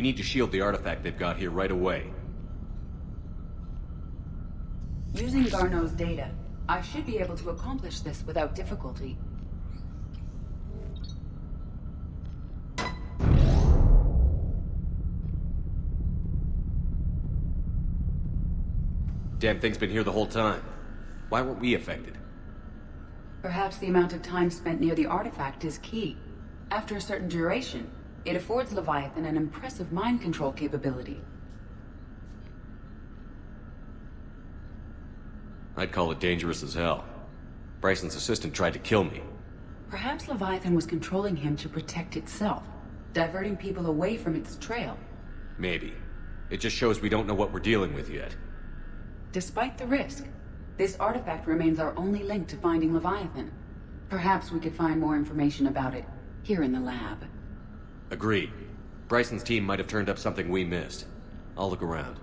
We need to shield the artifact they've got here right away. Using Garneau's data, I should be able to accomplish this without difficulty. Damn thing's been here the whole time. Why weren't we affected? Perhaps the amount of time spent near the artifact is key. After a certain duration, it affords Leviathan an impressive mind control capability. I'd call it dangerous as hell. Bryson's assistant tried to kill me. Perhaps Leviathan was controlling him to protect itself, diverting people away from its trail. Maybe. It just shows we don't know what we're dealing with yet. Despite the risk, this artifact remains our only link to finding Leviathan. Perhaps we could find more information about it here in the lab. Agreed. Bryson's team might have turned up something we missed. I'll look around.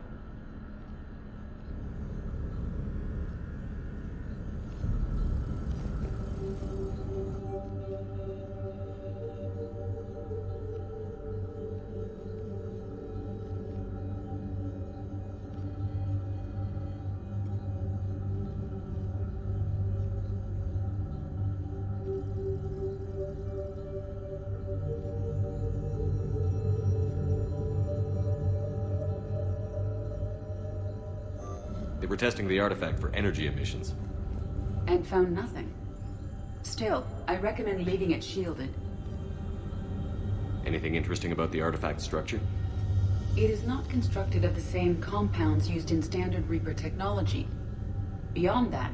They were testing the artifact for energy emissions. And found nothing. Still, I recommend leaving it shielded. Anything interesting about the artifact structure? It is not constructed of the same compounds used in standard Reaper technology. Beyond that,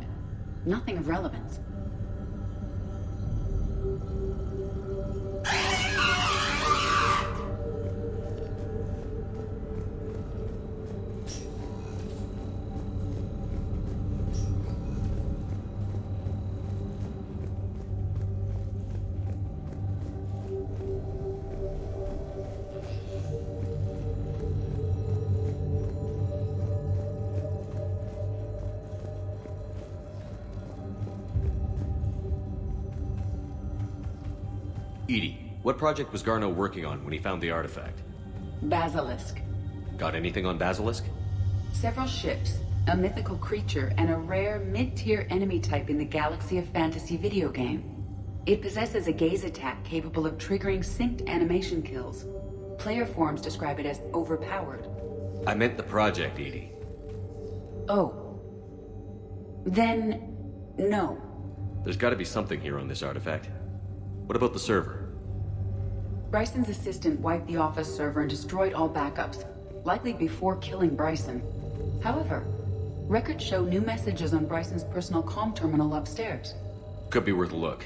nothing of relevance. Edie, what project was Garneau working on when he found the artifact? Basilisk. Got anything on Basilisk? Several ships, a mythical creature, and a rare mid-tier enemy type in the Galaxy of Fantasy video game. It possesses a gaze attack capable of triggering synced animation kills. Player forums describe it as overpowered. I meant the project, Edie. Oh. Then, no. There's gotta be something here on this artifact. What about the server? Bryson's assistant wiped the office server and destroyed all backups, likely before killing Bryson. However, records show new messages on Bryson's personal comm terminal upstairs. Could be worth a look.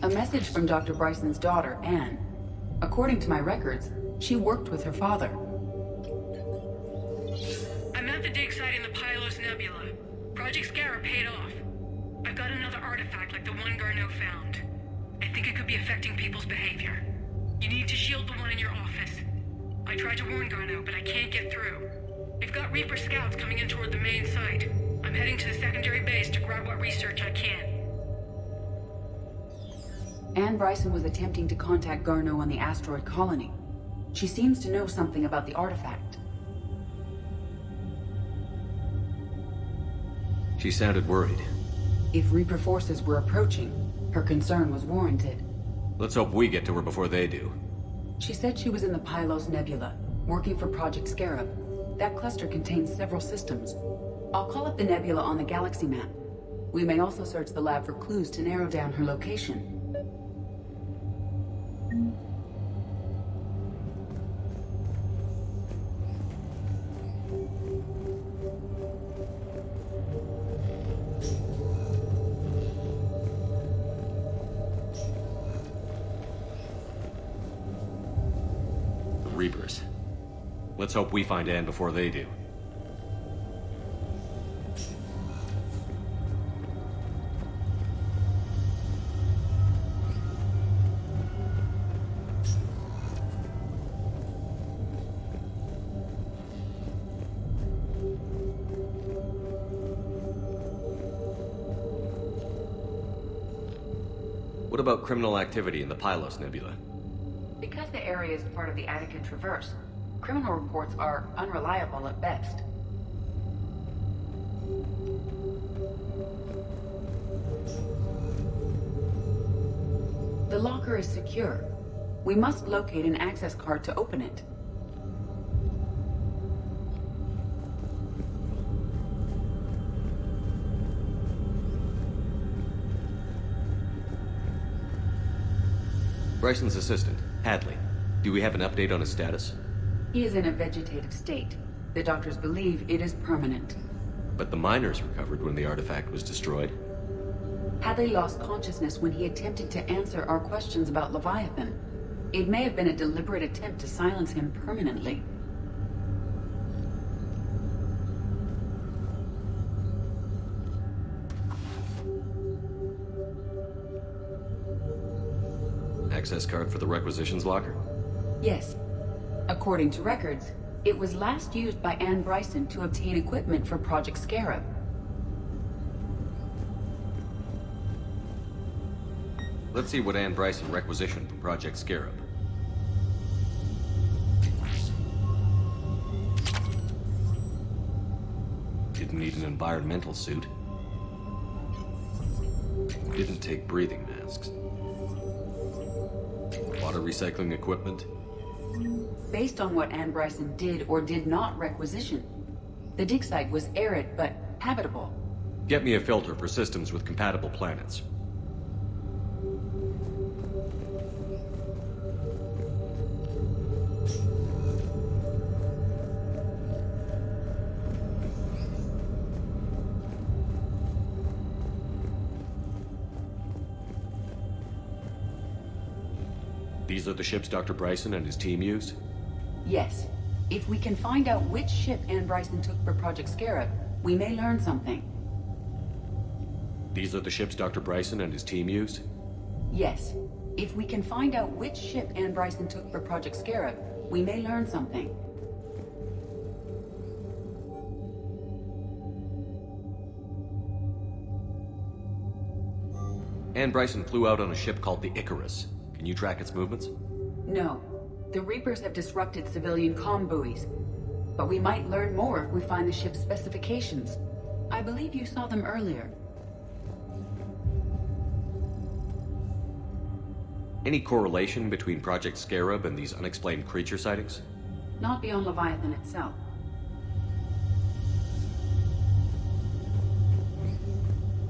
A message from Dr. Bryson's daughter, Ann. According to my records, she worked with her father. I'm at the dig site in the Pylos Nebula. Project Scarab paid off. I've got another artifact like the one Garneau found. I think it could be affecting people's behavior. You need to shield the one in your office. I tried to warn Garneau, but I can't get through. We've got Reaper scouts coming in toward the main site. I'm heading to the secondary base to grab what research I can. Ann Bryson was attempting to contact Garneau on the asteroid colony. She seems to know something about the artifact. She sounded worried. If Reaper forces were approaching, her concern was warranted. Let's hope we get to her before they do. She said she was in the Pylos Nebula, working for Project Scarab. That cluster contains several systems. I'll call up the nebula on the galaxy map. We may also search the lab for clues to narrow down her location. Reapers. Let's hope we find Ann before they do. What about criminal activity in the Pylos Nebula? Because the area is part of the Attica Traverse, criminal reports are unreliable at best. The locker is secure. We must locate an access card to open it. Bryson's assistant, Hadley. Do we have an update on his status? He is in a vegetative state. The doctors believe it is permanent. But the miners recovered when the artifact was destroyed. Hadley lost consciousness when he attempted to answer our questions about Leviathan. It may have been a deliberate attempt to silence him permanently. Access card for the requisitions locker? Yes. According to records, it was last used by Ann Bryson to obtain equipment for Project Scarab. Let's see what Ann Bryson requisitioned from Project Scarab. Didn't need an environmental suit. Didn't take breathing masks. Water recycling equipment. Based on what Ann Bryson did or did not requisition, the dig site was arid but habitable. Get me a filter for systems with compatible planets. These are the ships Dr. Bryson and his team used? Yes. If we can find out which ship Ann Bryson took for Project Scarab, we may learn something. These are the ships Dr. Bryson and his team used? Yes. If we can find out which ship Ann Bryson took for Project Scarab, we may learn something. Ann Bryson flew out on a ship called the Icarus. Can you track its movements? No. The Reapers have disrupted civilian comm buoys. But we might learn more if we find the ship's specifications. I believe you saw them earlier. Any correlation between Project Scarab and these unexplained creature sightings? Not beyond Leviathan itself.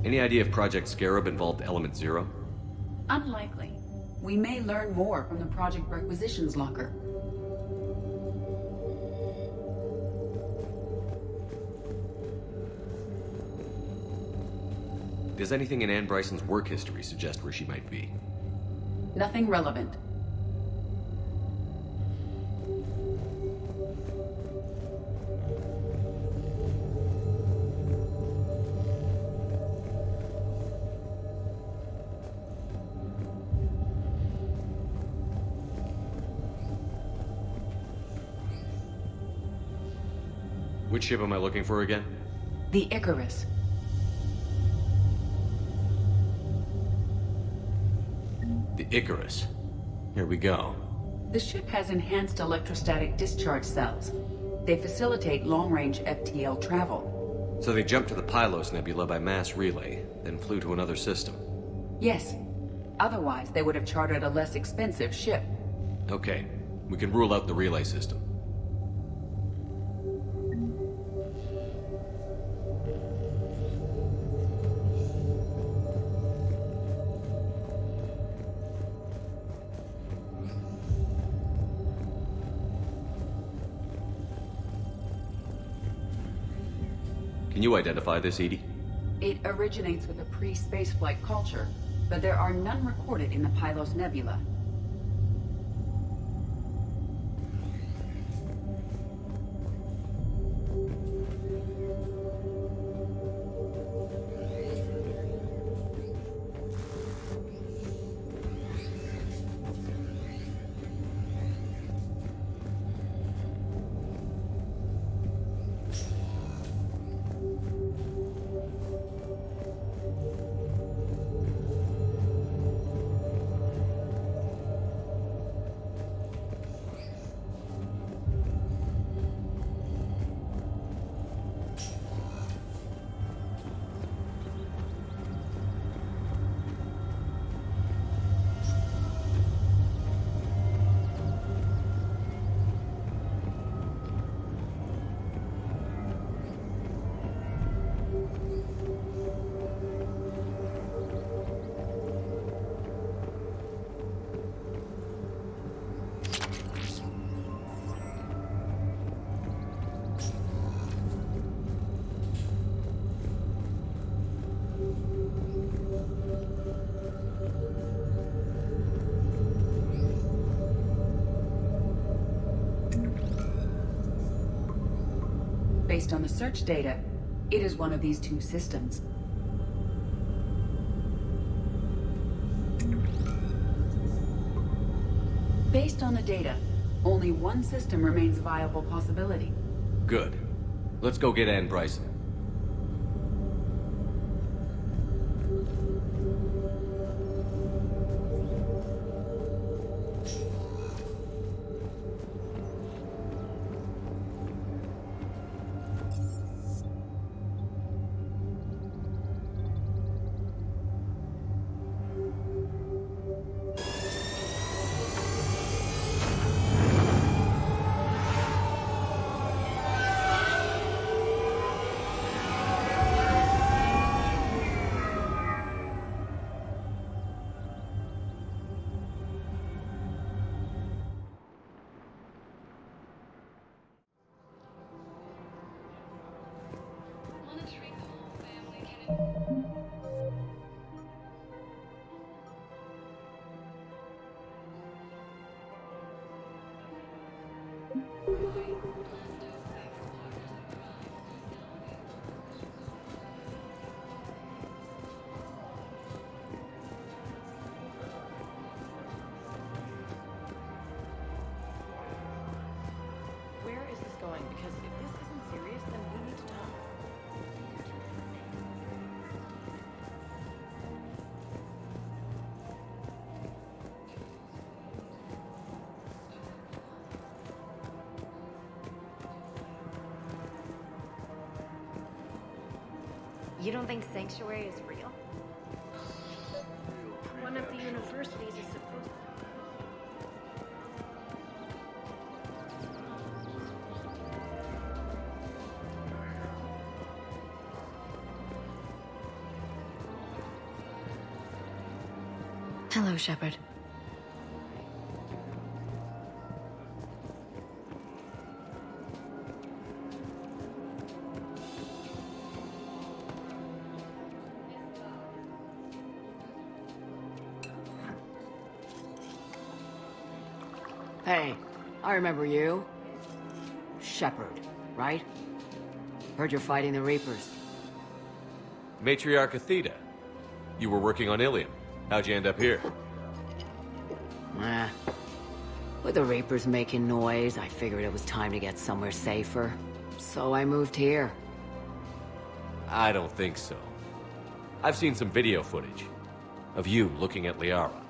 Any idea if Project Scarab involved Element Zero? Unlikely. We may learn more from the Project Requisitions Locker. Does anything in Ann Bryson's work history suggest where she might be? Nothing relevant. Which ship am I looking for again? The Icarus. The Icarus. Here we go. The ship has enhanced electrostatic discharge cells. They facilitate long-range FTL travel. So they jumped to the Pylos Nebula by mass relay, then flew to another system. Yes. Otherwise, they would have chartered a less expensive ship. Okay, we can rule out the relay system. Can you identify this, Edie? It originates with a pre-spaceflight culture, but there are none recorded in the Pylos Nebula. based on the search data, it is one of these two systems. Based on the data, only one system remains a viable possibility. Good. Let's go get Ann Bryson. Where is this going? Because if this isn't serious, then we need to talk. You don't think Sanctuary is real? One of the universities is supposed Hello, Shepard. Hey, I remember you. Shepard, right? Heard you're fighting the Reapers. Matriarch Athena. You were working on Ilium. How'd you end up here? With the Reapers making noise, I figured it was time to get somewhere safer. So I moved here. I don't think so. I've seen some video footage of you looking at Liara.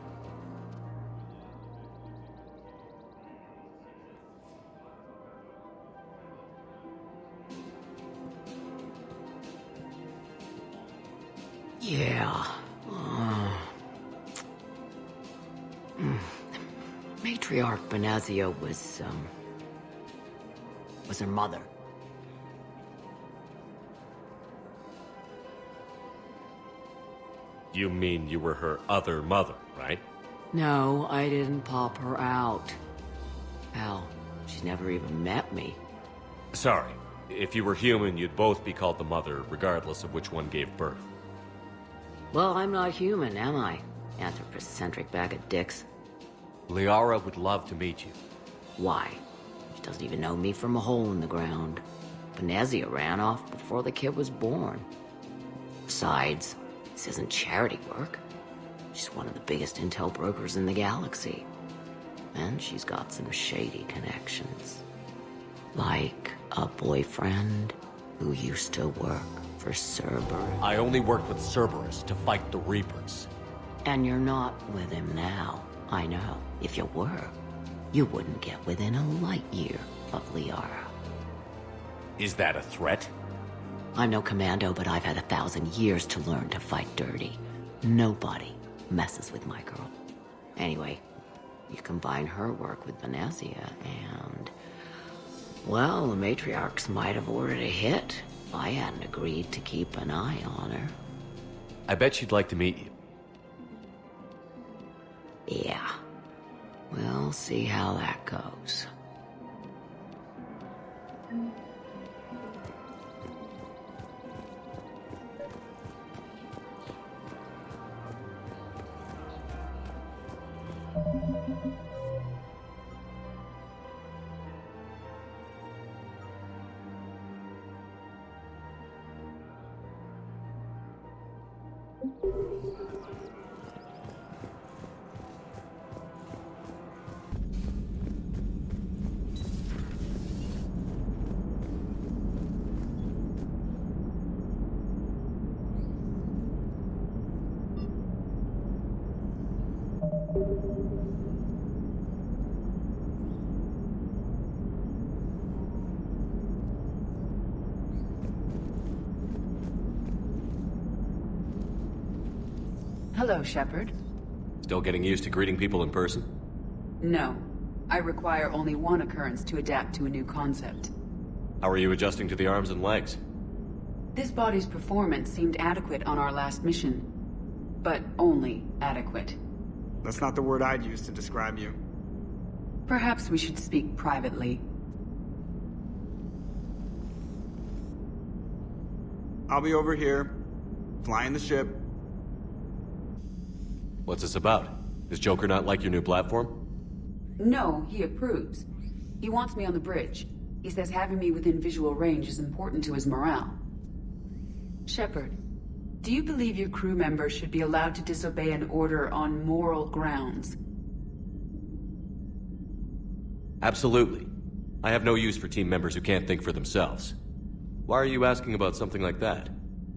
Yeah. Matriarch Benazia was her mother. You mean you were her other mother, right? No, I didn't pop her out. Hell, she's never even met me. Sorry. If you were human, you'd both be called the mother, regardless of which one gave birth. Well, I'm not human, am I? Anthropocentric bag of dicks. Liara would love to meet you. Why? She doesn't even know me from a hole in the ground. Benazia ran off before the kid was born. Besides, this isn't charity work. She's one of the biggest intel brokers in the galaxy. And she's got some shady connections. Like a boyfriend who used to work for Cerberus. I only worked with Cerberus to fight the Reapers. And you're not with him now. I know. If you were, you wouldn't get within a light year of Liara. Is that a threat? I'm no commando, but I've had 1,000 years to learn to fight dirty. Nobody messes with my girl. Anyway, you combine her work with Benazia and... well, the matriarchs might have ordered a hit if I hadn't agreed to keep an eye on her. I bet she'd like to meet you. Yeah. We'll see how that goes. Hello, Shepard. Still getting used to greeting people in person? No. I require only one occurrence to adapt to a new concept. How are you adjusting to the arms and legs? This body's performance seemed adequate on our last mission. But only adequate. That's not the word I'd use to describe you. Perhaps we should speak privately. I'll be over here, flying the ship. What's this about? Does Joker not like your new platform? No, he approves. He wants me on the bridge. He says having me within visual range is important to his morale. Shepard, do you believe your crew members should be allowed to disobey an order on moral grounds? Absolutely. I have no use for team members who can't think for themselves. Why are you asking about something like that?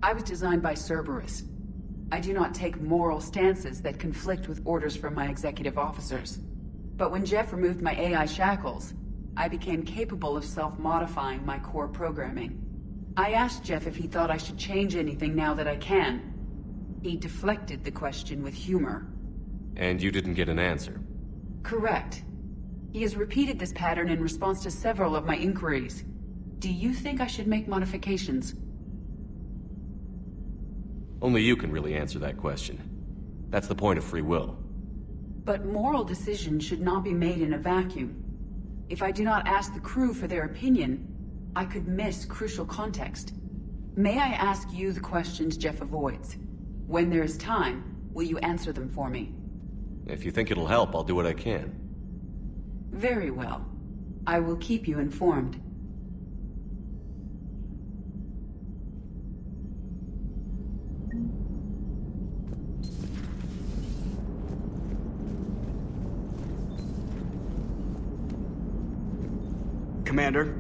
I was designed by Cerberus. I do not take moral stances that conflict with orders from my executive officers. But when Jeff removed my AI shackles, I became capable of self-modifying my core programming. I asked Jeff if he thought I should change anything now that I can. He deflected the question with humor. And you didn't get an answer? Correct. He has repeated this pattern in response to several of my inquiries. Do you think I should make modifications? Only you can really answer that question. That's the point of free will. But moral decisions should not be made in a vacuum. If I do not ask the crew for their opinion, I could miss crucial context. May I ask you the questions Jeff avoids? When there is time, will you answer them for me? If you think it'll help, I'll do what I can. Very well. I will keep you informed. Commander?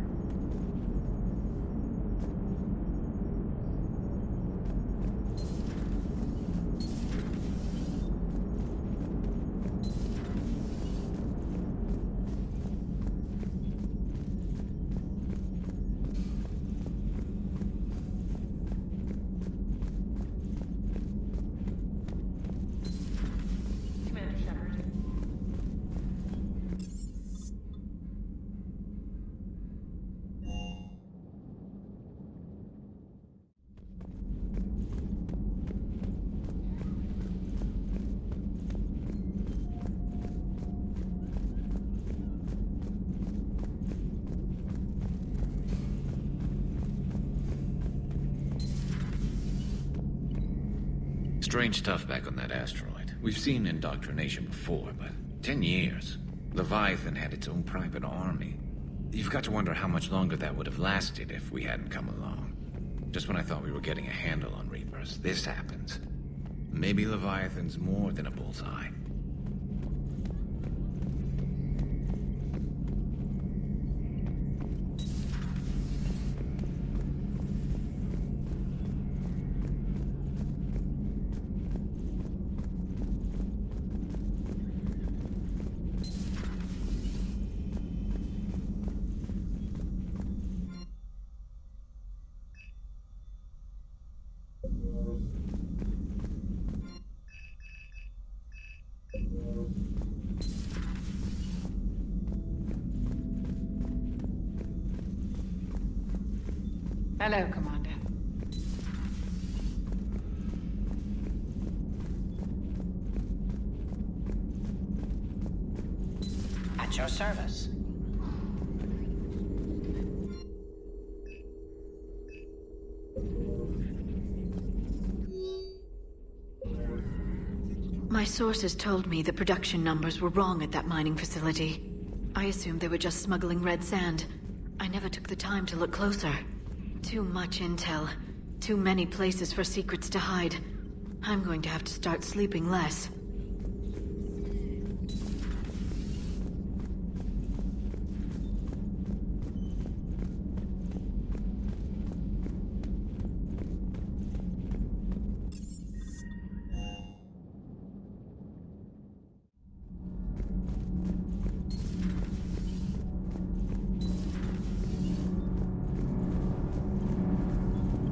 Commander Shepard. Strange stuff back on that asteroid. We've seen indoctrination before, but 10 years. Leviathan had its own private army. You've got to wonder how much longer that would have lasted if we hadn't come along. Just when I thought we were getting a handle on Reapers, this happens. Maybe Leviathan's more than a bullseye. Hello, Commander. At your service. My sources told me the production numbers were wrong at that mining facility. I assumed they were just smuggling red sand. I never took the time to look closer. Too much intel. Too many places for secrets to hide. I'm going to have to start sleeping less.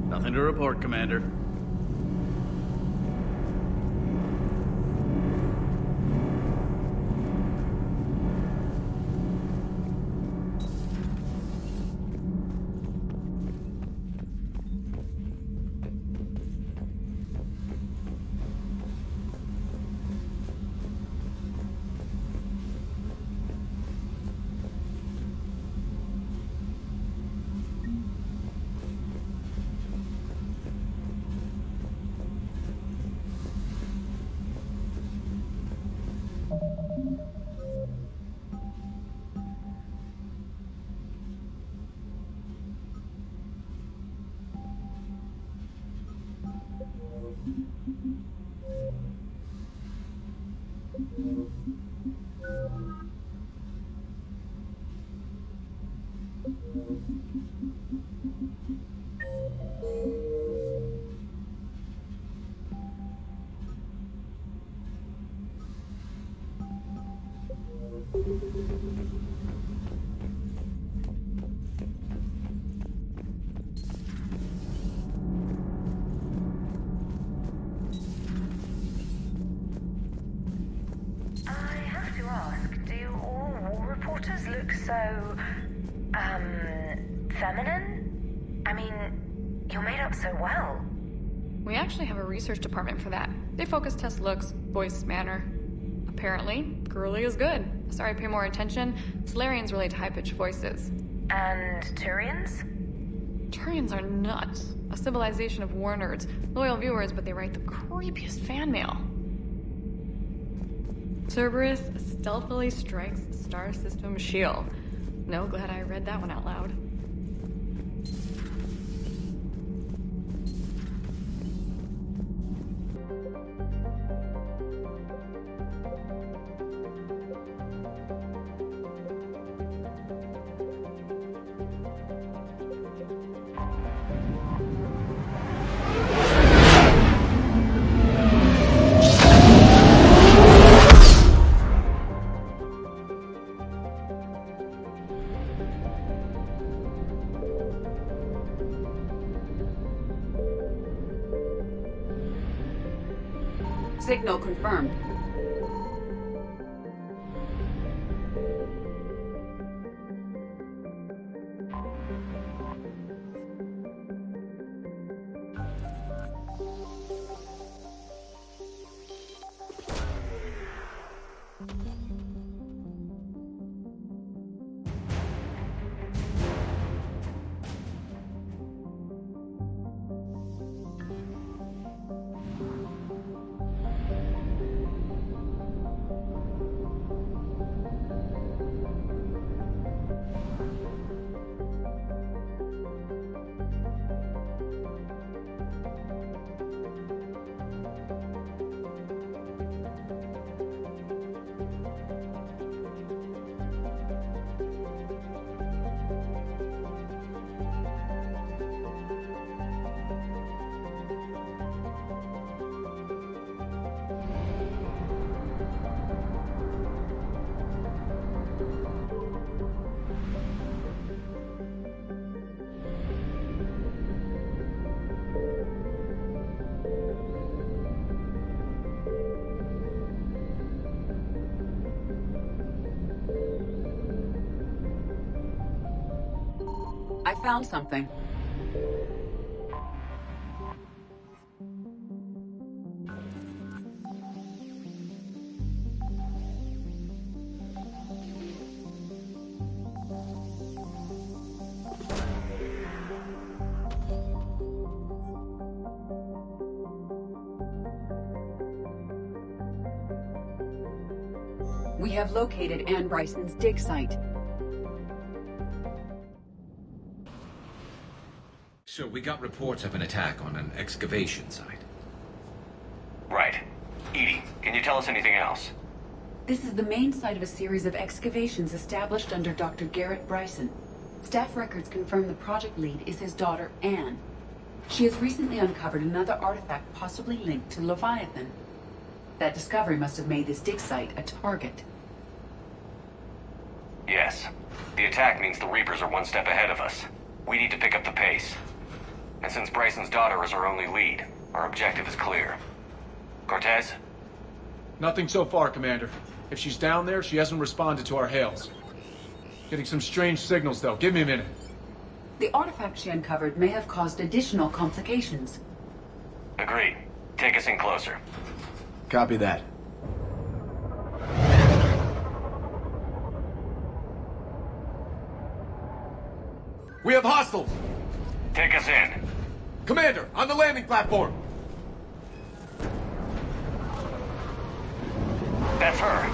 Nothing to report, Commander. So, feminine? I mean, you're made up so well. We actually have a research department for that. They focus test looks, voice, manner. Apparently, girly is good. Sorry, pay more attention. Solarians relate to high-pitched voices. And Turians? Turians are nuts. A civilization of war nerds. Loyal viewers, but they write the creepiest fan mail. Cerberus stealthily strikes star system shield. No, glad I read that one out loud. Signal confirmed. I found something. We have located Ann Bryson's dig site. So we got reports of an attack on an excavation site. tell us anything else? This is the main site of a series of excavations established under Dr. Ann Bryson. Staff records confirm the project lead is his daughter, Anne. She has recently uncovered another artifact possibly linked to Leviathan. That discovery must have made this dig site a target. Yes. The attack means the Reapers are one step ahead of us. We need to pick up the pace. And since Bryson's daughter is our only lead, our objective is clear. Cortez? Nothing so far, Commander. If she's down there, she hasn't responded to our hails. Getting some strange signals, though. Give me a minute. The artifact she uncovered may have caused additional complications. Agreed. Take us in closer. Copy that. We have hostiles! Take us in. Commander, on the landing platform! That's her.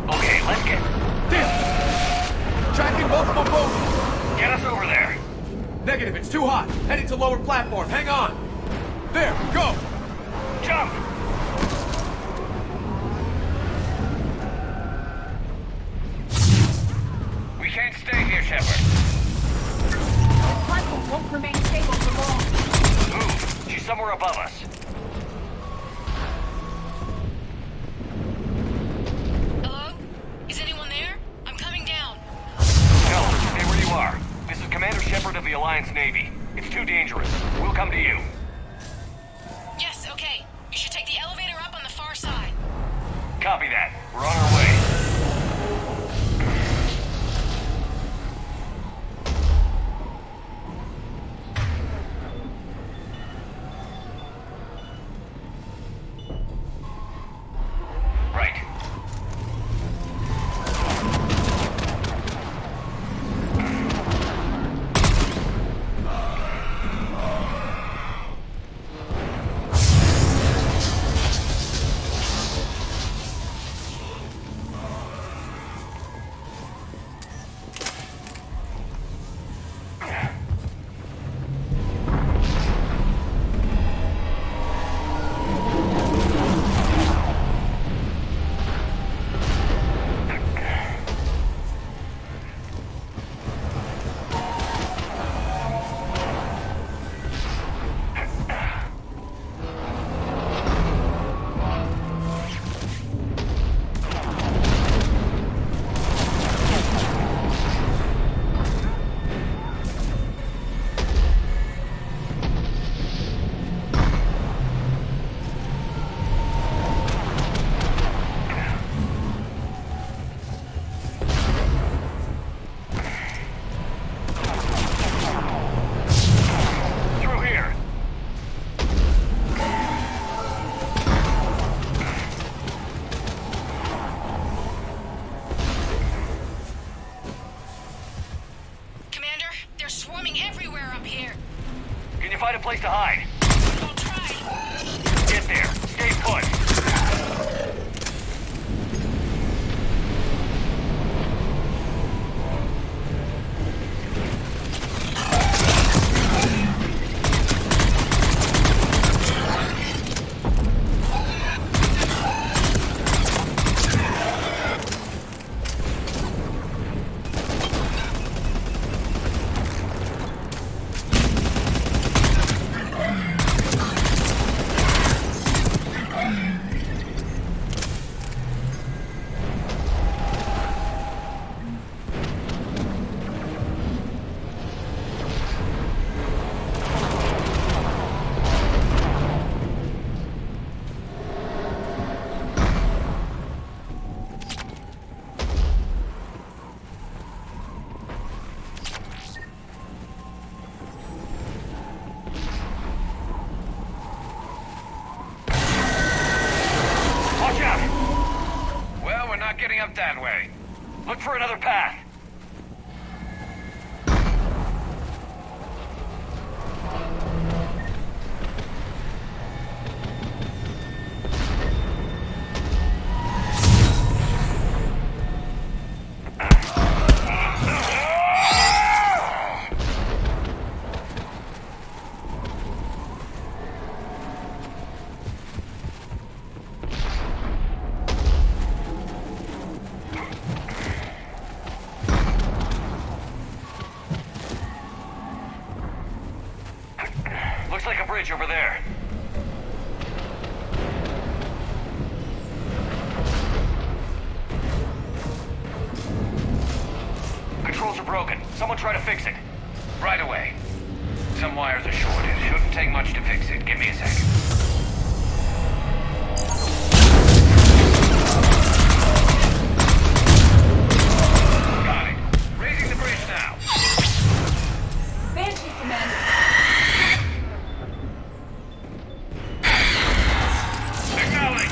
Okay, let's get... Tracking multiple boats! Get us over there. Negative, it's too hot. Heading to lower platform. Hang on. There, go! Jump! We can't stay here, Shepard. The platform won't remain stable for long. Move. She's somewhere above us. Hello? Is anyone there? I'm coming down. No, stay where you are. This is Commander Shepard of the Alliance Navy. It's too dangerous. We'll come to you. Yes, okay. You should take the elevator up on the far side. Copy that. We're on our way. Find a place to hide. I'll try. Get there. Stay put. Up that way. Look for another path. breach over there. Controls are broken. Someone try to fix it. Right away. Some wires are shorted. Shouldn't take much to fix it. Give me a second. Got it. Raising the bridge now. Banshee, Commander. Acknowledge.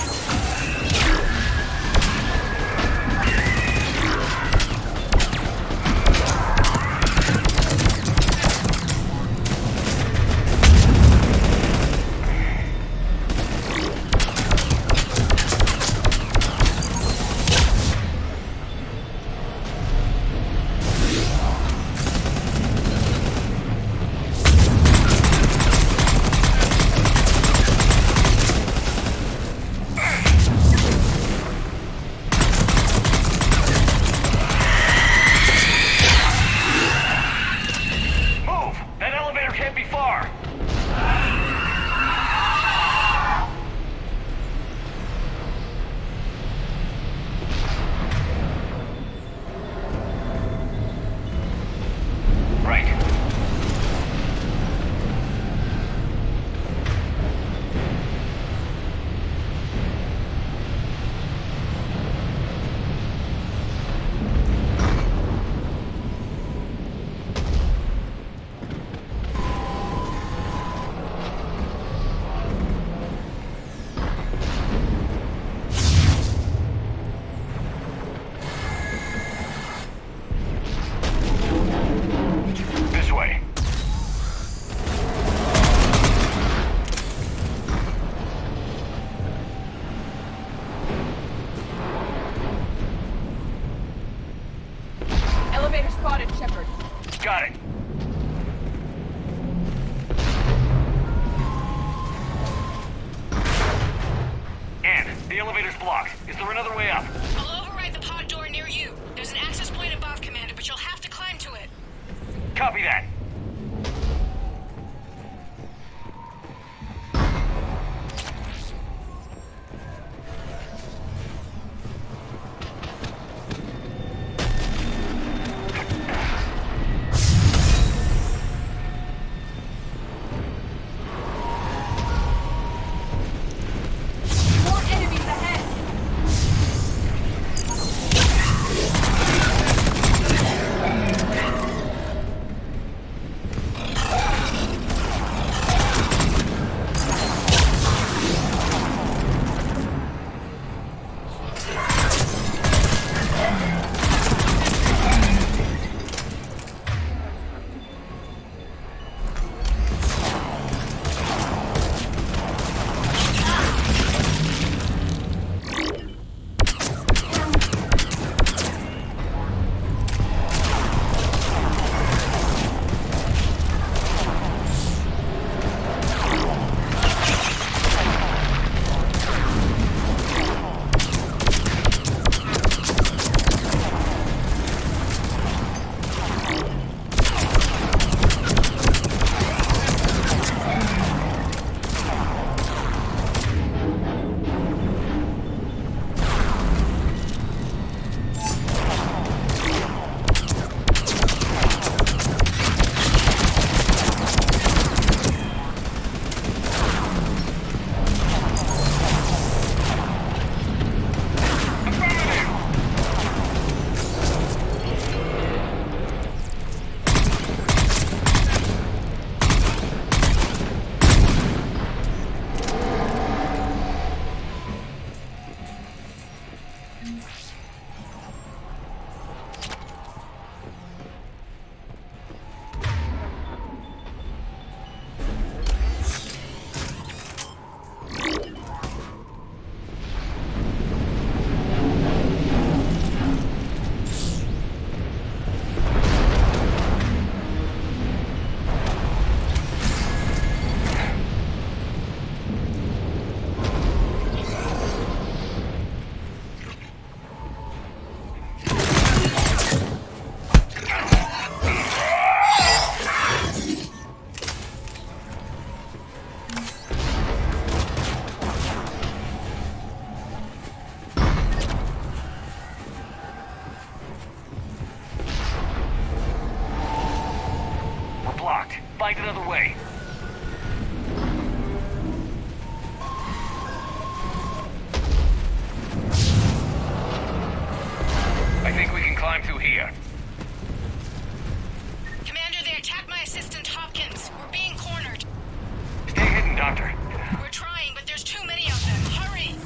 climb through here. Commander, they attacked my assistant Hopkins. We're being cornered. Stay hidden, Doctor. We're trying, but there's too many of them. Hurry!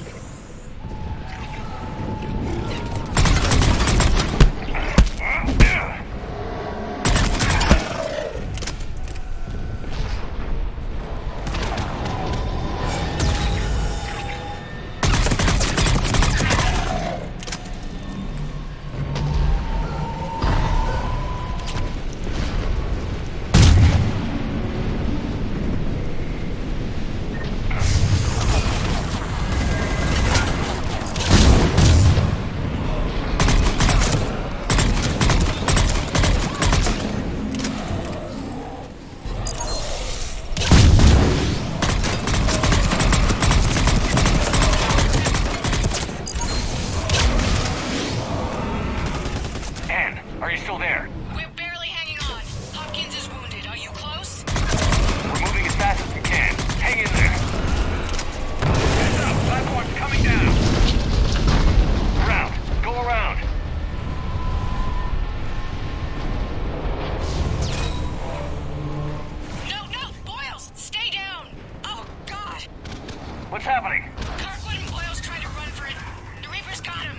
What's happening? Kirkwood and Boyle's trying to run for it. The Reaper's got him.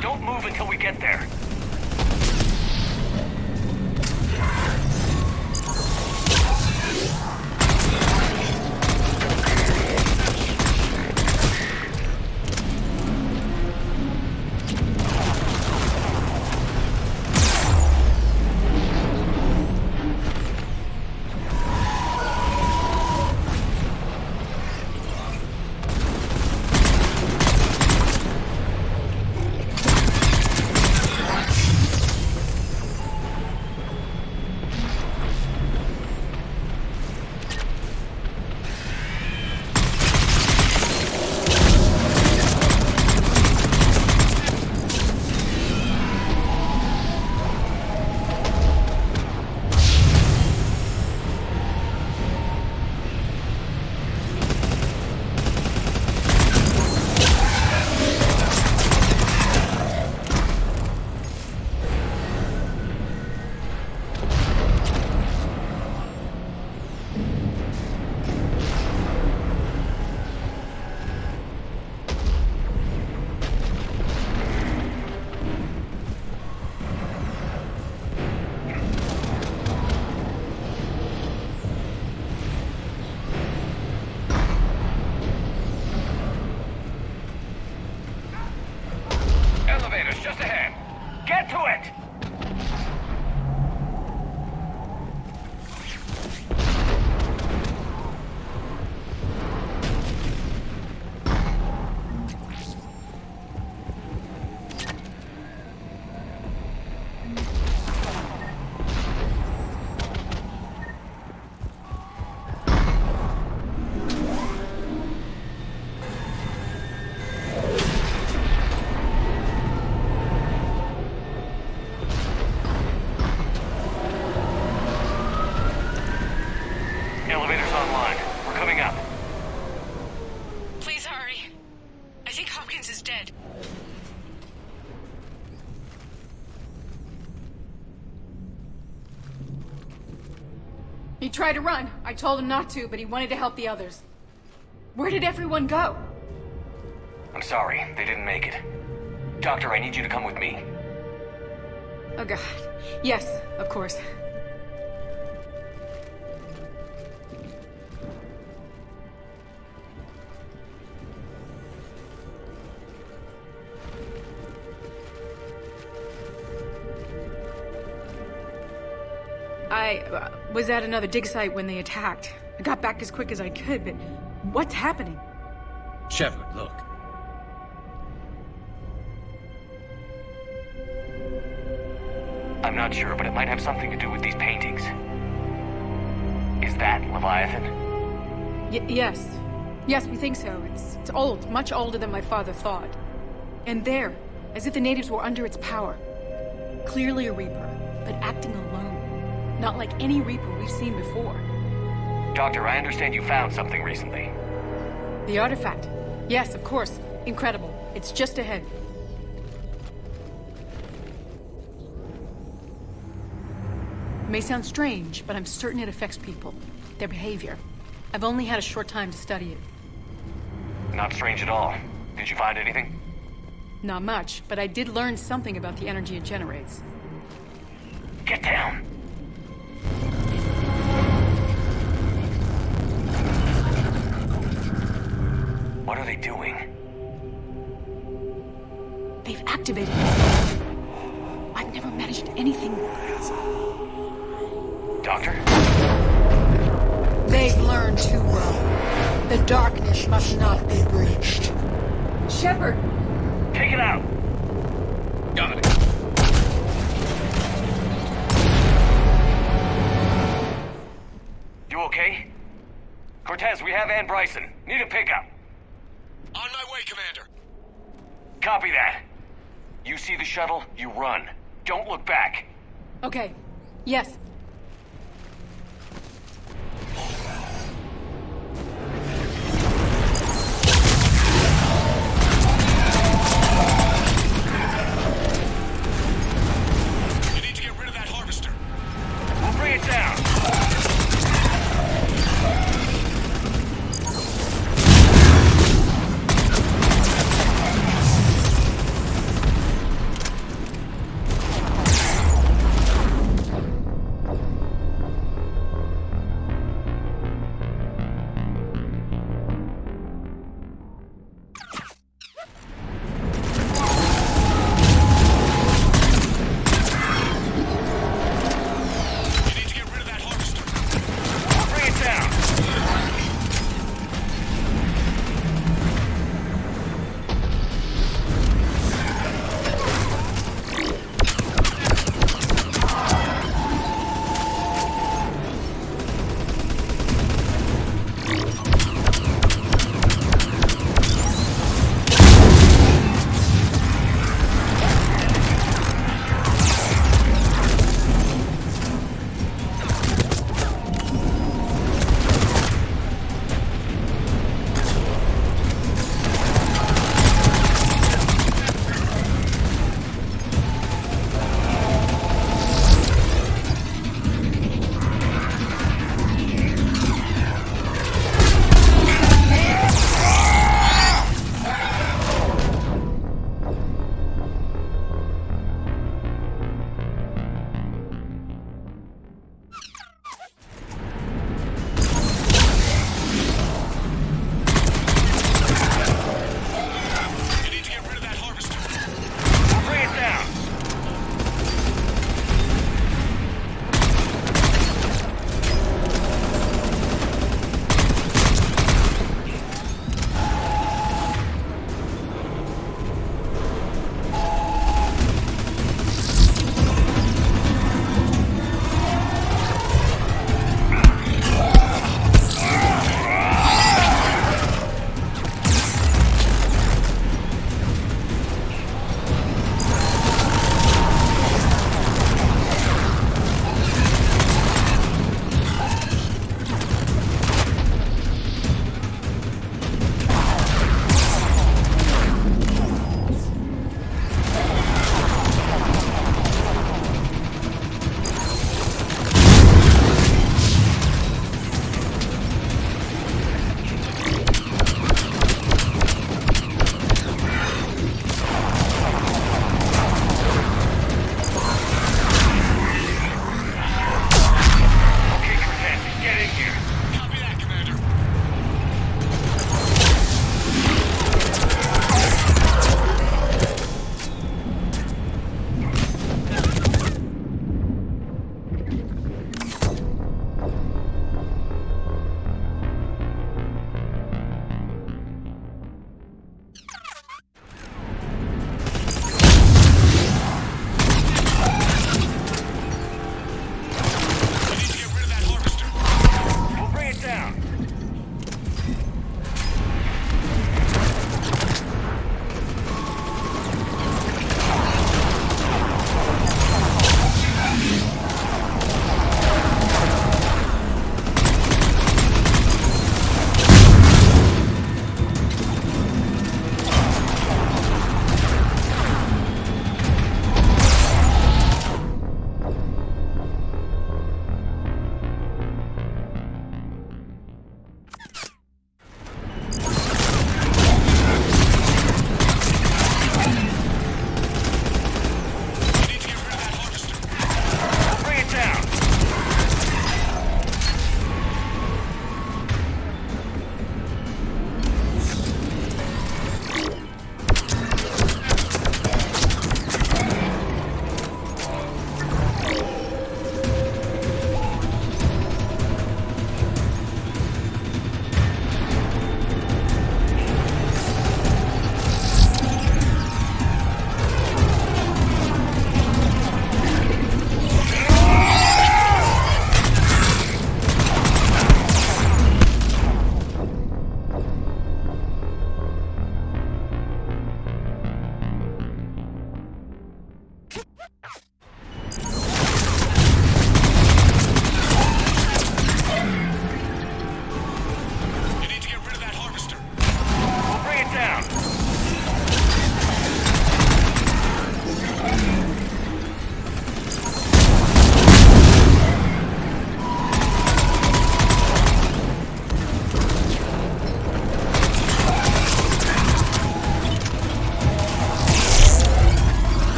Don't move until we get there. Just ahead. Get to it! Elevator's online. We're coming up. Please hurry. I think Hopkins is dead. He tried to run. I told him not to, but he wanted to help the others. Where did everyone go? I'm sorry, they didn't make it. Doctor, I need you to come with me. Oh god. Yes, of course. I was at another dig site when they attacked. I got back as quick as I could, but what's happening? Shepard, look. I'm not sure, but it might have something to do with these paintings. Is that Leviathan? Yes. Yes, we think so. It's old, much older than my father thought. And there, as if the natives were under its power. Clearly a Reaper, but acting alone. Not like any Reaper we've seen before. Doctor, I understand you found something recently. The artifact. Yes, of course. Incredible. It's just ahead. may sound strange, but I'm certain it affects people. Their behavior. I've only had a short time to study it. Not strange at all. Did you find anything? Not much, but I did learn something about the energy it generates. Get down! What are they doing? They've activated it. I've never managed anything. Doctor? They've learned too well. The darkness must not be breached. Shepard! Take it out! Got it. You okay? Cortez, we have Ann Bryson. Need a pickup. On my way, Commander. Copy that. You see the shuttle, you run. Don't look back. Okay. Yes. You need to get rid of that harvester. We'll bring it down.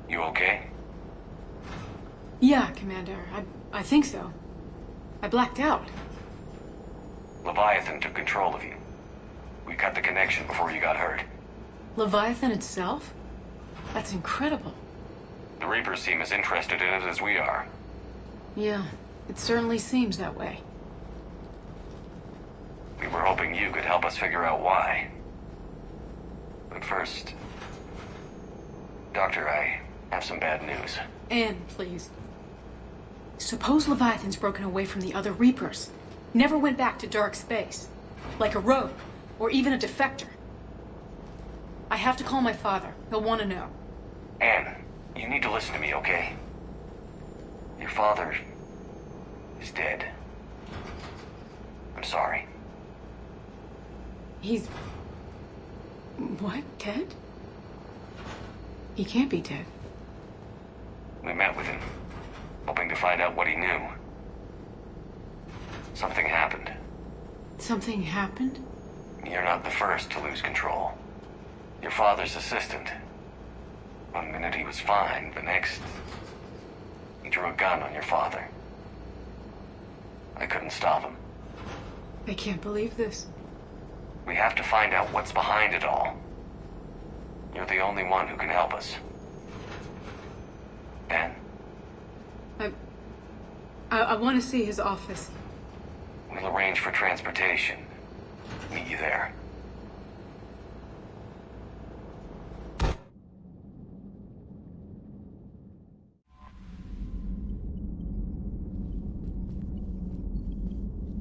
You okay? Yeah, Commander. I think so. I blacked out. Leviathan took control of you. We cut the connection before you got hurt. Leviathan itself? That's incredible. The Reapers seem as interested in it as we are. Yeah, it certainly seems that way. We were hoping you could help us figure out why. But first... Doctor, I have some bad news. Ann, please. Suppose Leviathan's broken away from the other Reapers. Never went back to dark space. Like a rogue, or even a defector. I have to call my father. He'll want to know. Ann, you need to listen to me, okay? Your father... is dead. I'm sorry. He's... What? Dead? He can't be dead. We met with him, hoping to find out what he knew. Something happened. Something happened? You're not the first to lose control. Your father's assistant. One minute he was fine, the next... he drew a gun on your father. I couldn't stop him. I can't believe this. We have to find out what's behind it all. You're the only one who can help us. Ann? I want to see his office. We'll arrange for transportation. Meet you there.